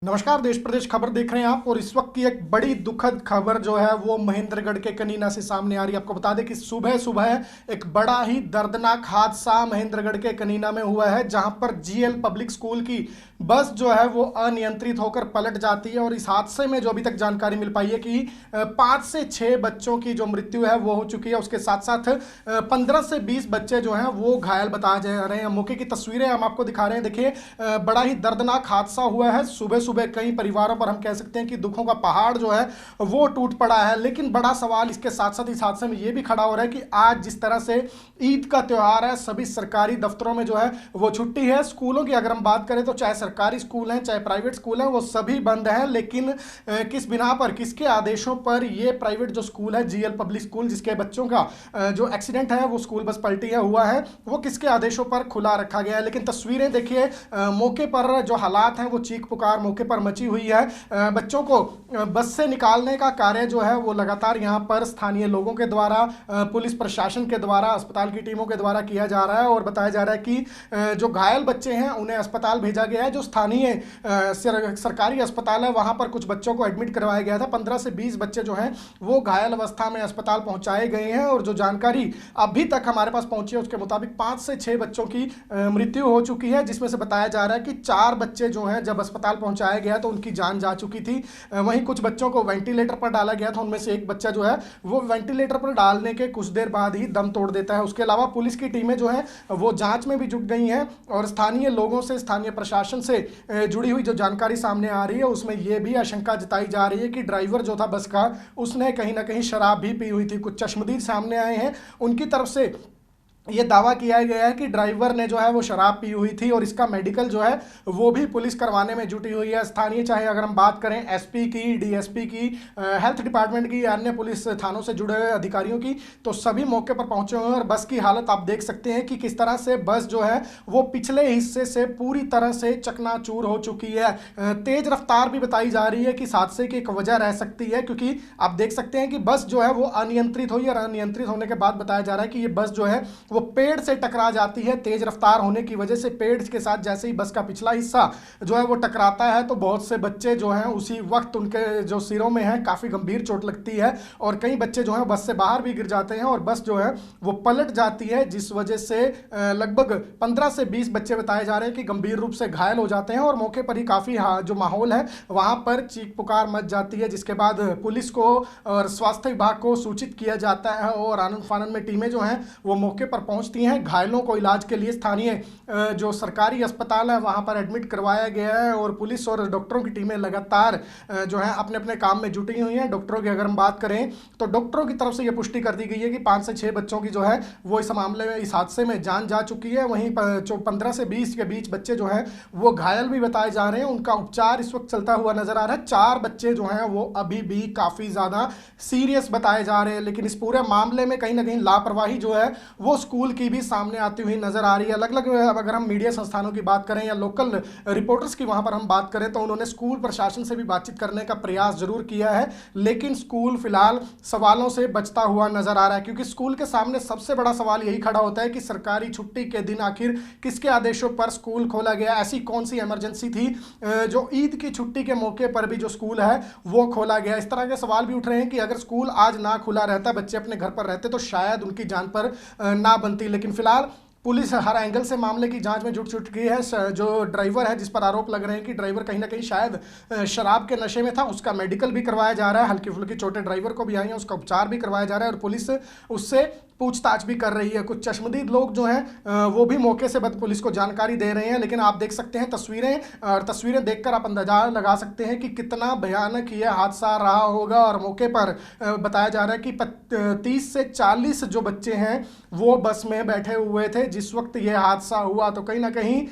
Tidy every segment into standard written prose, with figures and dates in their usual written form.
नमस्कार। देश प्रदेश खबर देख रहे हैं आप, और इस वक्त की एक बड़ी दुखद खबर जो है वो महेंद्रगढ़ के कनीना से सामने आ रही है। आपको बता दें कि सुबह सुबह एक बड़ा ही दर्दनाक हादसा महेंद्रगढ़ के कनीना में हुआ है, जहां पर जीएल पब्लिक स्कूल की बस जो है वो अनियंत्रित होकर पलट जाती है। और इस हादसे में जो अभी तक जानकारी मिल पाई है कि 5 से 6 बच्चों की जो मृत्यु है वो हो चुकी है। उसके साथ साथ 15 से 20 बच्चे जो हैं वो घायल बताए जा रहे हैं। मौके की तस्वीरें हम आपको दिखा रहे हैं। देखिए, बड़ा ही दर्दनाक हादसा हुआ है। सुबह सुबह कई परिवारों पर हम कह सकते हैं कि दुखों का पहाड़ जो है वो टूट पड़ा है। लेकिन बड़ा सवाल इसके साथ साथ इस हादसे में ये भी खड़ा हो रहा है कि आज जिस तरह से ईद का त्यौहार है, सभी सरकारी दफ्तरों में जो है वो छुट्टी है। स्कूलों की अगर हम बात करें तो चाहे सरकारी स्कूल हैं चाहे प्राइवेट स्कूल हैं, वो सभी बंद हैं। लेकिन किस बिना पर, किसके आदेशों पर ये प्राइवेट जो स्कूल है जीएल पब्लिक स्कूल, जिसके बच्चों का जो एक्सीडेंट है वो स्कूल बस पलटी हुआ है, वो किसके आदेशों पर खुला रखा गया है। लेकिन तस्वीरें देखिए, मौके पर जो हालात हैं वो चीख पुकार मौके पर मची हुई है। बच्चों को बस से निकालने का कार्य जो है वो लगातार यहाँ पर स्थानीय लोगों के द्वारा, पुलिस प्रशासन के द्वारा, अस्पताल की टीमों के द्वारा किया जा रहा है। और बताया जा रहा है कि जो घायल बच्चे हैं उन्हें अस्पताल भेजा गया है। जो स्थानीय सरकारी अस्पताल है वहाँ पर कुछ बच्चों को एडमिट करवाया गया था। 15 से 20 बच्चे जो हैं वो घायल अवस्था में अस्पताल पहुँचाए गए हैं। और जो जानकारी अभी तक हमारे पास पहुँची है उसके मुताबिक 5 से 6 बच्चों की मृत्यु हो चुकी है, जिसमें से बताया जा रहा है कि 4 बच्चे जो हैं जब अस्पताल पहुँचाया गया तो उनकी जान जा चुकी थी। वहीं कुछ बच्चों को वेंटिलेटर पर डाला गया था। उनमें से एक बच्चा जो है वो वेंटिलेटर पर डालने के कुछ देर बाद ही दम तोड़ देता है। उसके अलावा पुलिस की टीमें जो है वो जांच में भी जुट गई हैं। और स्थानीय लोगों से, स्थानीय प्रशासन से जुड़ी हुई जो जानकारी सामने आ रही है उसमें यह भी आशंका जताई जा रही है कि ड्राइवर जो था बस का, उसने कहीं ना कहीं शराब भी पी हुई थी। कुछ चश्मदीद सामने आए हैं, उनकी तरफ से ये दावा किया गया है कि ड्राइवर ने जो है वो शराब पी हुई थी। और इसका मेडिकल जो है वो भी पुलिस करवाने में जुटी हुई है। स्थानीय, चाहे अगर हम बात करें एसपी की, डीएसपी की, हेल्थ डिपार्टमेंट की, अन्य पुलिस थानों से जुड़े हुए अधिकारियों की, तो सभी मौके पर पहुंचे हुए हैं। और बस की हालत आप देख सकते हैं कि किस तरह से बस जो है वो पिछले हिस्से से पूरी तरह से चकनाचूर हो चुकी है। तेज रफ्तार भी बताई जा रही है कि इस हादसे की एक वजह रह सकती है, क्योंकि आप देख सकते हैं कि बस जो है वो अनियंत्रित हुई। और अनियंत्रित होने के बाद बताया जा रहा है कि ये बस जो है वो पेड़ से टकरा जाती है। तेज रफ्तार होने की वजह से पेड़ के साथ जैसे ही बस का पिछला हिस्सा जो है वो टकराता है तो बहुत से बच्चे जो हैं उसी वक्त उनके जो सिरों में है काफी गंभीर चोट लगती है। और कई बच्चे जो हैं बस से बाहर भी गिर जाते हैं और बस जो है वो पलट जाती है, जिस वजह से लगभग 15 से 20 बच्चे बताए जा रहे हैं कि गंभीर रूप से घायल हो जाते हैं। और मौके पर ही काफी जो माहौल है वहां पर चीख पुकार मच जाती है, जिसके बाद पुलिस को और स्वास्थ्य विभाग को सूचित किया जाता है। और आनंद फानंद में टीमें जो हैं वो मौके पर पहुंचती हैं। घायलों को इलाज के लिए स्थानीय जो सरकारी अस्पताल है वहां पर एडमिट करवाया गया है। और पुलिस और डॉक्टरों की टीमें लगातार जो है अपने अपने काम में जुटी हुई हैं। डॉक्टरों की अगर हम बात करें तो डॉक्टरों की तरफ से यह पुष्टि कर दी गई है कि 5 से 6 बच्चों की जो है वो इस मामले में, इस हादसे में जान जा चुकी है। वहीं जो 15 से 20 के बीच बच्चे जो हैं वो घायल भी बताए जा रहे हैं। उनका उपचार इस वक्त चलता हुआ नजर आ रहा है। 4 बच्चे जो हैं वो अभी भी काफी ज्यादा सीरियस बताए जा रहे हैं। लेकिन इस पूरे मामले में कहीं ना कहीं लापरवाही जो है वो स्कूल की भी सामने आती हुई नजर आ रही है। अलग अलग अगर हम मीडिया संस्थानों की बात करें या लोकल रिपोर्टर्स की वहां पर हम बात करें तो उन्होंने स्कूल प्रशासन से भी बातचीत करने का प्रयास जरूर किया है। लेकिन स्कूल फिलहाल सवालों से बचता हुआ नजर आ रहा है, क्योंकि स्कूल के सामने सबसे बड़ा सवाल यही खड़ा होता है कि सरकारी छुट्टी के दिन आखिर किसके आदेशों पर स्कूल खोला गया। ऐसी कौन सी इमरजेंसी थी जो ईद की छुट्टी के मौके पर भी जो स्कूल है वो खोला गया। इस तरह के सवाल भी उठ रहे हैं कि अगर स्कूल आज ना खुला रहता, बच्चे अपने घर पर रहते, तो शायद उनकी जान पर ना बनती। लेकिन फिलहाल पुलिस हर एंगल से मामले की जांच में जुट चुकी है। जो ड्राइवर है, जिस पर आरोप लग रहे हैं कि ड्राइवर कहीं ना कहीं शायद शराब के नशे में था, उसका मेडिकल भी करवाया जा रहा है। हल्की फुल्की चोटें ड्राइवर को भी आई हैं, उसका उपचार भी करवाया जा रहा है। और पुलिस उससे पूछताछ भी कर रही है। कुछ चश्मदीद लोग जो हैं वो भी मौके से पुलिस को जानकारी दे रहे हैं। लेकिन आप देख सकते हैं तस्वीरें, और तस्वीरें देखकर आप अंदाजा लगा सकते हैं कि कितना भयानक ये हादसा रहा होगा। और मौके पर बताया जा रहा है कि 30 से 40 जो बच्चे हैं वो बस में बैठे हुए थे जिस वक्त ये हादसा हुआ। तो कहीं ना कहीं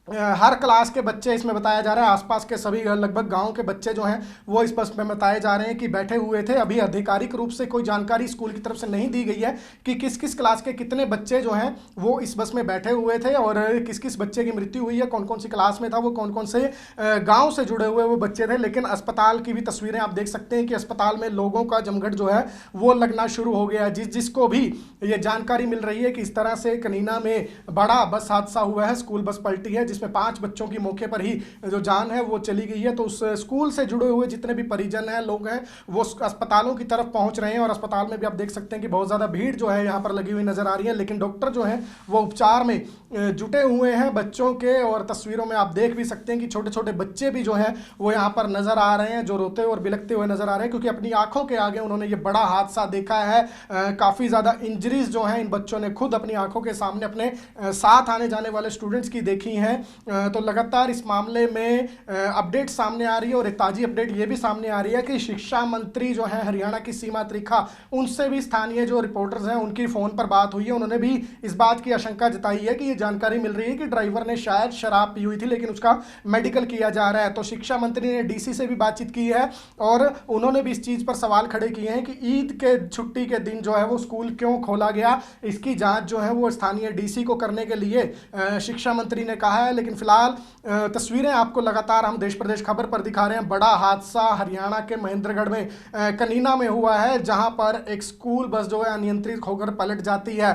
हर क्लास के बच्चे इसमें बताया जा रहा है, आसपास के सभी लगभग गांव के बच्चे जो हैं वो इस बस में बताए जा रहे हैं कि बैठे हुए थे। अभी आधिकारिक रूप से कोई जानकारी स्कूल की तरफ से नहीं दी गई है कि किस किस क्लास के कितने बच्चे जो हैं वो इस बस में बैठे हुए थे और किस किस बच्चे की मृत्यु हुई है, कौन कौन सी क्लास में था वो, कौन कौन से गाँव से जुड़े हुए वो बच्चे थे। लेकिन अस्पताल की भी तस्वीरें आप देख सकते हैं कि अस्पताल में लोगों का जमघट जो है वो लगना शुरू हो गया है। जिसको भी ये जानकारी मिल रही है कि इस तरह से कनीना में बड़ा बस हादसा हुआ है, स्कूल बस पलटी है, जिस जिसमें 5 बच्चों की मौके पर ही जो जान है वो चली गई है। तो उस स्कूल से जुड़े हुए जितने भी परिजन हैं, लोग हैं, वो अस्पतालों की तरफ पहुंच रहे हैं और अस्पताल में भी आप देख सकते हैं कि बहुत ज़्यादा भीड़ जो है यहाँ पर लगी हुई नजर आ रही है। लेकिन डॉक्टर जो है वो उपचार में जुटे हुए हैं बच्चों के, और तस्वीरों में आप देख भी सकते हैं कि छोटे छोटे बच्चे भी जो हैं वो यहाँ पर नजर आ रहे हैं, जो रोते हुए और बिलखते हुए नजर आ रहे हैं, क्योंकि अपनी आंखों के आगे उन्होंने ये बड़ा हादसा देखा है। काफ़ी ज़्यादा इंजरीज जो हैं इन बच्चों ने खुद अपनी आंखों के सामने अपने साथ आने जाने वाले स्टूडेंट्स की देखी हैं। तो लगातार इस मामले में अपडेट सामने आ रही है, और एक ताज़ी अपडेट ये भी सामने आ रही है कि शिक्षा मंत्री जो है हरियाणा की सीमा त्रिखा, उनसे भी स्थानीय जो रिपोर्टर्स हैं उनकी फ़ोन पर बात हुई है। उन्होंने भी इस बात की आशंका जताई है कि ये जानकारी मिल रही है कि ड्राइवर ने शायद शराब पी हुई थी, लेकिन उसका मेडिकल किया जा रहा है। तो शिक्षा मंत्री ने डीसी से भी बातचीत की है, और उन्होंने भी इस चीज़ पर सवाल खड़े किए हैं कि ईद के छुट्टी के दिन जो है वो स्कूल क्यों खोला गया, इसकी जांच जो है वो स्थानीय डीसी को करने के लिए शिक्षा मंत्री ने कहा है। लेकिन फिलहाल तस्वीरें आपको लगातार हम देश प्रदेश खबर पर दिखा रहे हैं। बड़ा हादसा हरियाणा के महेंद्रगढ़ में कनीना में हुआ है, जहां पर एक स्कूल बस जो है अनियंत्रित होकर पलट जाती है।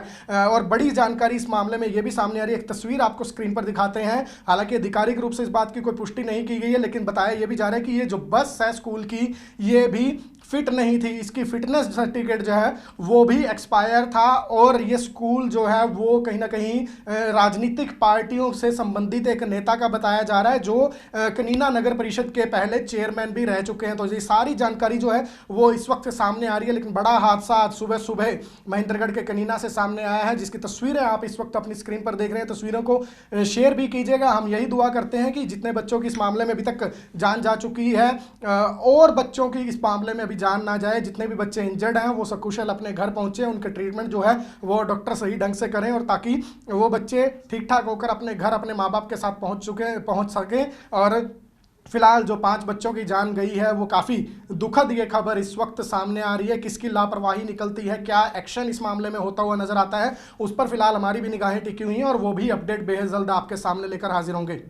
और बड़ी जानकारी इस मामले में यह भी सामने आ रही है, एक तस्वीर आपको स्क्रीन पर दिखाते हैं। हालांकि आधिकारिक रूप से इस बात की कोई पुष्टि नहीं की गई है, लेकिन बताया यह भी जा रहा है कि ये जो बस है स्कूल की, ये भी फिट नहीं थी, इसकी फिटनेस सर्टिफिकेट जो है वो भी एक्सपायर था। और ये स्कूल जो है वो कहीं ना कहीं राजनीतिक पार्टियों से संबंधित एक नेता का बताया जा रहा है, जो कनीना नगर परिषद के पहले चेयरमैन भी रह चुके हैं। तो ये सारी जानकारी जो है वो इस वक्त सामने आ रही है। लेकिन बड़ा हादसा आज सुबह सुबह महेंद्रगढ़ के कनीना से सामने आया है, जिसकी तस्वीरें आप इस वक्त अपनी स्क्रीन पर देख रहे हैं। तस्वीरों को शेयर भी कीजिएगा। हम यही दुआ करते हैं कि जितने बच्चों की इस मामले में अभी तक जान जा चुकी है, और बच्चों की इस मामले में अभी जान ना जाए, जितने भी बच्चे इंजर्ड हैं वो सकुशल अपने घर पहुंचे, उनके ट्रीटमेंट जो है वो डॉक्टर सही ढंग से करें, और ताकि वो बच्चे ठीक ठाक होकर अपने घर अपने माँ बाप के साथ पहुंच सकें। और फिलहाल जो 5 बच्चों की जान गई है वो काफ़ी दुखद ये खबर इस वक्त सामने आ रही है। किसकी लापरवाही निकलती है, क्या एक्शन इस मामले में होता हुआ नजर आता है, उस पर फिलहाल हमारी भी निगाहें टिकी हुई हैं, और वो भी अपडेट बेहद जल्द आपके सामने लेकर हाजिर होंगे।